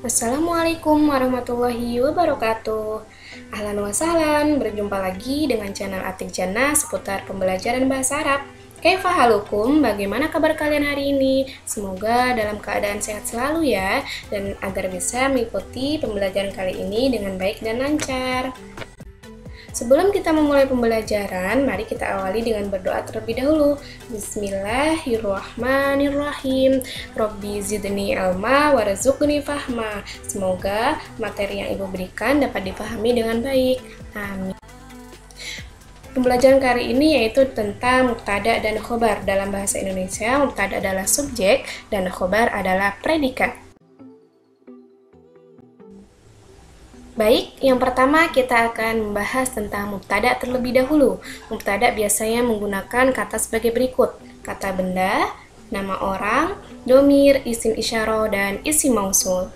Assalamualaikum warahmatullahi wabarakatuh. Ahlan wa sahlan, berjumpa lagi dengan channel Atik Jannah seputar pembelajaran bahasa Arab. Kaifa halukum? Bagaimana kabar kalian hari ini? Semoga dalam keadaan sehat selalu ya, dan agar bisa mengikuti pembelajaran kali ini dengan baik dan lancar. Sebelum kita memulai pembelajaran, mari kita awali dengan berdoa terlebih dahulu. Bismillahirrahmanirrahim. Robbi zidni ilma warzuqni fahma. Semoga materi yang Ibu berikan dapat dipahami dengan baik. Amin. Pembelajaran kali ini yaitu tentang mubtada dan khobar. Dalam bahasa Indonesia, mubtada adalah subjek dan khobar adalah predikat. Baik, yang pertama kita akan membahas tentang mubtada terlebih dahulu. Mubtada biasanya menggunakan kata sebagai berikut: kata benda, nama orang, domir, isim isyarah, dan isim mausul.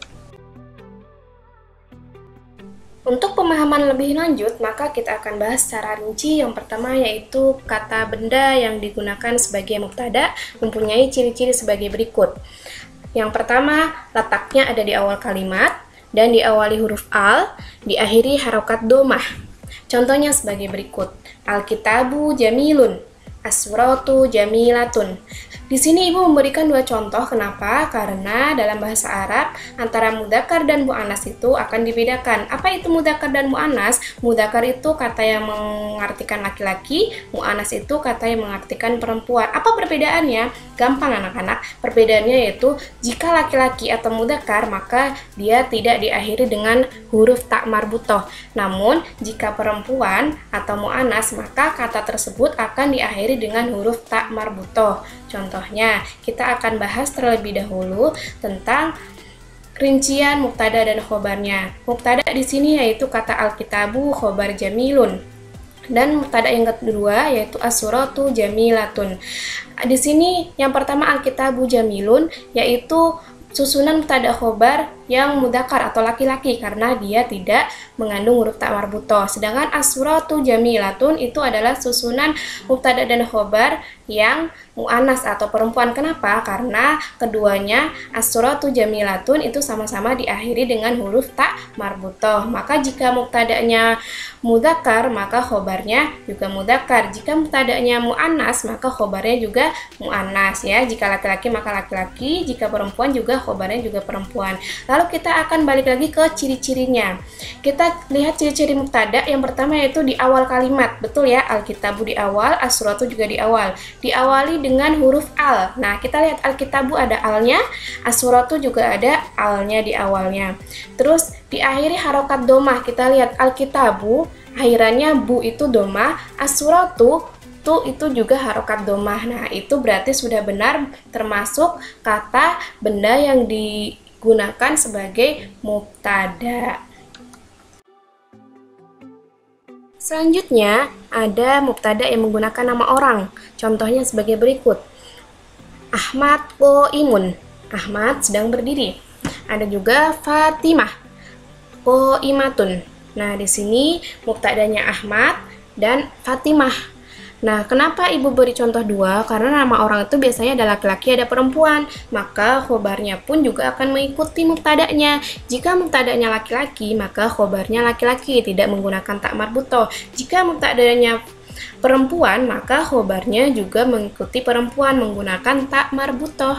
Untuk pemahaman lebih lanjut, maka kita akan bahas secara rinci. Yang pertama yaitu kata benda yang digunakan sebagai mubtada mempunyai ciri-ciri sebagai berikut. Yang pertama, letaknya ada di awal kalimat dan diawali huruf al, diakhiri harokat domah. Contohnya sebagai berikut: Alkitabu jamilun, as-suratu jamilatun. Di sini Ibu memberikan dua contoh. Kenapa? Karena dalam bahasa Arab antara mudzakkar dan muannas itu akan dibedakan. Apa itu mudzakkar dan muannas? Mudzakkar itu kata yang mengartikan laki-laki, muannas itu kata yang mengartikan perempuan. Apa perbedaannya? Gampang anak-anak. Perbedaannya yaitu jika laki-laki atau mudzakkar maka dia tidak diakhiri dengan huruf ta marbuthoh. Namun jika perempuan atau muannas maka kata tersebut akan diakhiri dengan huruf ta marbuthoh. Contohnya, kita akan bahas terlebih dahulu tentang rincian mubtada dan khobarnya. Mubtada di sini yaitu kata alkitabu, khobar jamilun. Dan mubtada yang kedua yaitu as-suratu jamilatun. Di sini yang pertama alkitabu jamilun yaitu susunan mubtada khobar yang mudzakkar atau laki-laki karena dia tidak mengandung huruf ta marbuthoh. Sedangkan as-suratu jamilatun itu adalah susunan mubtada dan khobar yang muannas atau perempuan. Kenapa? Karena keduanya as-suratu jamilatun itu sama-sama diakhiri dengan huruf ta marbuthoh. Maka jika mubtadanya mudzakkar maka khobarnya juga mudzakkar. Jika mubtadanya muannas maka khobarnya juga muannas ya. Jika laki-laki maka laki-laki, jika perempuan juga khobarnya juga perempuan. Lalu kita akan balik lagi ke ciri-cirinya. Kita lihat ciri-ciri mubtada. Yang pertama yaitu di awal kalimat. Betul ya, alkitabu di awal, as-suratu juga di awal. Diawali dengan huruf al. Nah, kita lihat alkitabu ada alnya, as-suratu juga ada alnya di awalnya. Terus diakhiri harokat domah. Kita lihat alkitabu, akhirannya bu itu domah, as-suratu itu juga harokat domah. Nah, itu berarti sudah benar termasuk kata benda yang digunakan sebagai mubtada. Selanjutnya, ada mubtada yang menggunakan nama orang. Contohnya sebagai berikut: Ahmad qoimun. Ahmad sedang berdiri. Ada juga Fatimah qoimatun. Nah, di sini mubtadanya Ahmad dan Fatimah. Nah, kenapa Ibu beri contoh dua? Karena nama orang itu biasanya ada laki-laki, ada perempuan. Maka khobarnya pun juga akan mengikuti mubtadanya. Jika mubtadanya laki-laki, maka khobarnya laki-laki, tidak menggunakan ta marbuthoh. Jika mubtadanya perempuan, maka khobarnya juga mengikuti perempuan, menggunakan ta marbuthoh,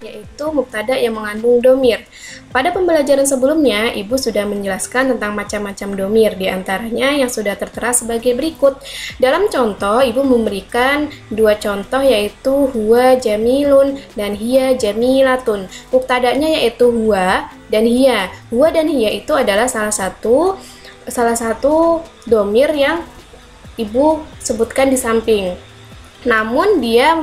yaitu mubtada yang mengandung domir. Pada pembelajaran sebelumnya, Ibu sudah menjelaskan tentang macam-macam domir, diantaranya yang sudah tertera sebagai berikut. Dalam contoh, Ibu memberikan dua contoh yaitu huwa jamilun dan hiya jamilatun. Mubtadanya yaitu huwa dan hiya. Huwa dan hiya itu adalah salah satu domir yang Ibu sebutkan di samping. Namun dia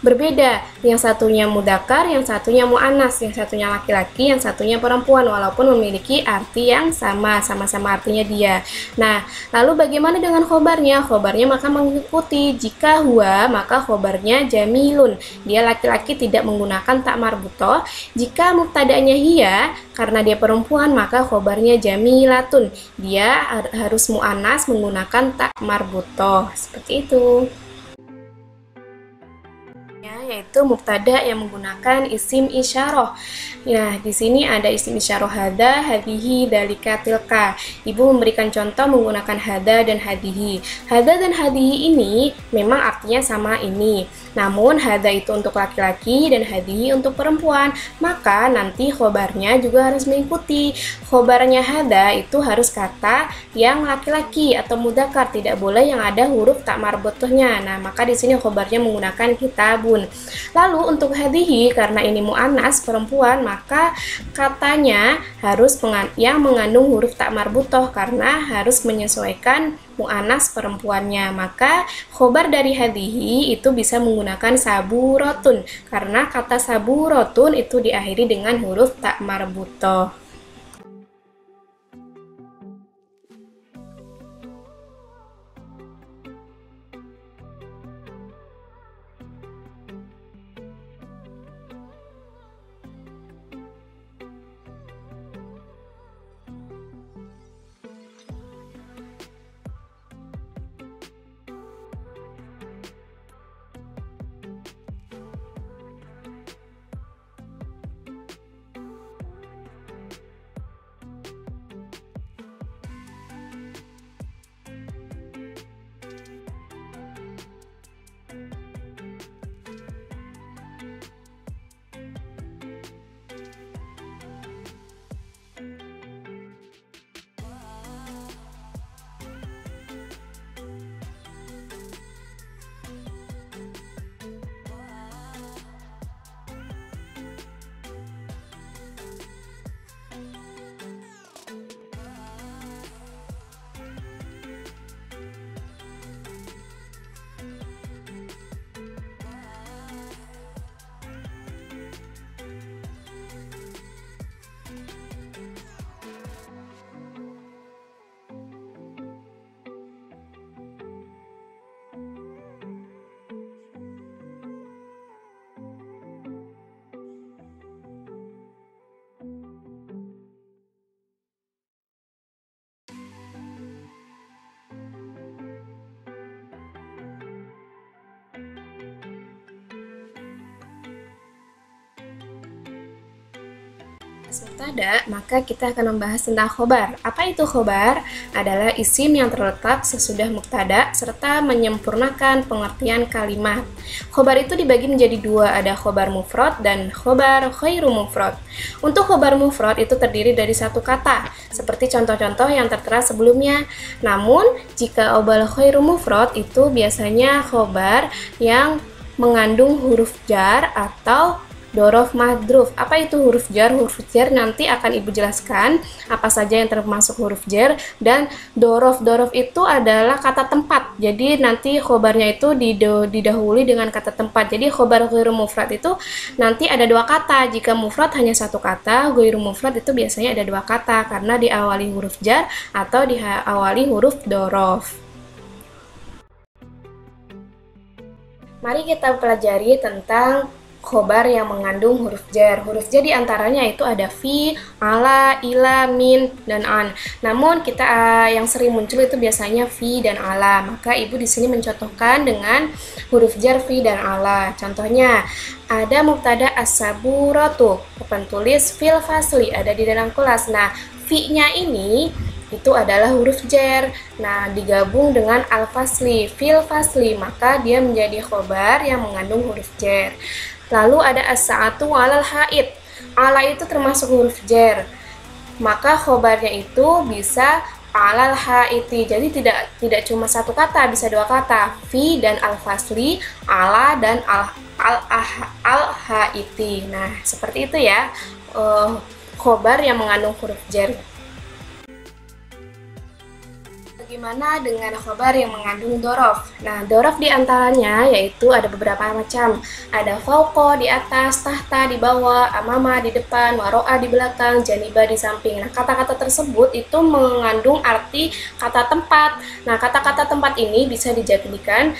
berbeda, yang satunya mudzakkar, yang satunya muannas, yang satunya laki-laki, yang satunya perempuan, walaupun memiliki arti yang sama-sama artinya dia. Nah, lalu bagaimana dengan khobarnya? Khobarnya maka mengikuti. Jika huwa, maka khobarnya jamilun, dia laki-laki, tidak menggunakan ta marbuthoh. Jika mubtadanya hiya, karena dia perempuan, maka khobarnya jamilatun, dia harus muannas menggunakan ta marbuthoh. Seperti itu. yaitu mubtada yang menggunakan isim isyarah. Nah, di sini ada isim isyarah hada, hadihi, dalika, tilka. Ibu memberikan contoh menggunakan hada dan hadihi. Hada dan hadihi ini memang artinya sama ini. Namun hada itu untuk laki-laki dan hadihi untuk perempuan. Maka nanti khobarnya juga harus mengikuti. Khobarnya hada itu harus kata yang laki-laki atau mudzakkar, tidak boleh yang ada huruf tak marbutuhnya. Nah, maka di sini khobarnya menggunakan kitabun. Lalu untuk hadihi, karena ini muannas perempuan, maka katanya harus yang mengandung huruf tak marbutoh karena harus menyesuaikan muannas perempuannya. Maka khobar dari hadihi itu bisa menggunakan saburotun karena kata saburotun itu diakhiri dengan huruf tak marbutoh. Mubtada, maka kita akan membahas tentang khobar. Apa itu khobar? Adalah isim yang terletak sesudah mubtada serta menyempurnakan pengertian kalimat. Khobar itu dibagi menjadi dua, ada khobar mufrad dan khobar khairu mufrad. Untuk khobar mufrad itu terdiri dari satu kata, seperti contoh-contoh yang tertera sebelumnya. Namun, jika khobar khairu mufrad itu biasanya khobar yang mengandung huruf jar atau dorof madruf. Apa itu huruf jar? Huruf jar nanti akan Ibu jelaskan apa saja yang termasuk huruf jar. Dan dorof itu adalah kata tempat. Jadi nanti khobarnya itu didahului dengan kata tempat. Jadi khobar ghairu mufrad itu nanti ada dua kata. Jika mufrad hanya satu kata, ghairu mufrad itu biasanya ada dua kata karena diawali huruf jar atau diawali huruf dorof. Mari kita pelajari tentang khobar yang mengandung huruf jar. Huruf jar diantaranya itu ada fi, ala, ila, min, dan an. Namun kita yang sering muncul itu biasanya fi dan ala. Maka Ibu di sini mencontohkan dengan huruf jar fi dan ala. Contohnya ada mubtada as-saburatu, papan tulis fil fasli, ada di dalam kelas. Nah, fi-nya ini itu adalah huruf jar. Nah, digabung dengan al-fasli, fil fasli, maka dia menjadi khobar yang mengandung huruf jar. Lalu ada as-sa'atu alal haid. Ala itu termasuk huruf jar. Maka khobarnya itu bisa alal haiti. Jadi tidak cuma satu kata, bisa dua kata. Fi dan al-fasli, ala dan al-haiti. Nah, seperti itu ya. Khobar yang mengandung huruf jar. Bagaimana dengan khobar yang mengandung dorof? Nah, dorof diantaranya yaitu ada beberapa macam. Ada fauqo di atas, tahta di bawah, amama di depan, waro'a di belakang, janiba di samping. Nah, kata-kata tersebut itu mengandung arti kata tempat. Nah, kata-kata tempat ini bisa dijadikan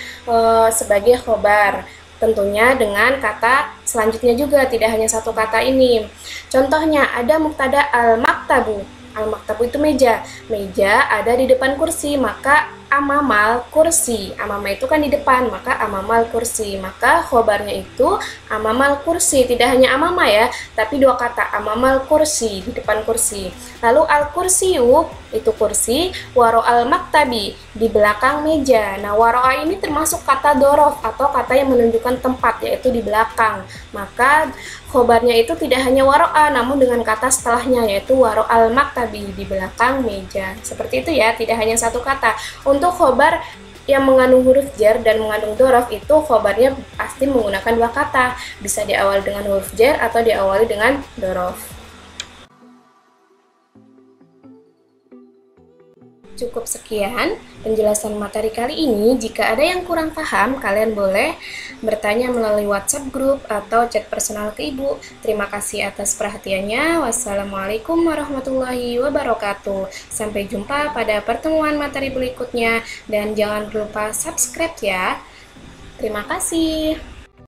sebagai khobar. Tentunya dengan kata selanjutnya juga, tidak hanya satu kata ini. Contohnya ada mubtada al-maktabu. Al-maktabu itu meja. Meja ada di depan kursi, maka amamal kursi. Amama itu kan di depan, maka amamal kursi. Maka khobarnya itu amamal kursi. Tidak hanya amama ya, tapi dua kata, amamal kursi, di depan kursi. Lalu al-kursiyu itu kursi, waro al-maktabi, di belakang meja. Nah, waro'a ini termasuk kata dorof atau kata yang menunjukkan tempat, yaitu di belakang. Maka khobarnya itu tidak hanya waro'a, namun dengan kata setelahnya, yaitu waro al-maktabi, di belakang meja. Seperti itu ya, tidak hanya satu kata. Untuk khobar yang mengandung huruf jar dan mengandung dorof itu khobarnya pasti menggunakan dua kata. Bisa diawali dengan huruf jar atau diawali dengan dorof. Cukup sekian penjelasan materi kali ini. Jika ada yang kurang paham, kalian boleh bertanya melalui WhatsApp grup atau chat personal ke Ibu. Terima kasih atas perhatiannya. Wassalamualaikum warahmatullahi wabarakatuh. Sampai jumpa pada pertemuan materi berikutnya dan jangan lupa subscribe ya. Terima kasih.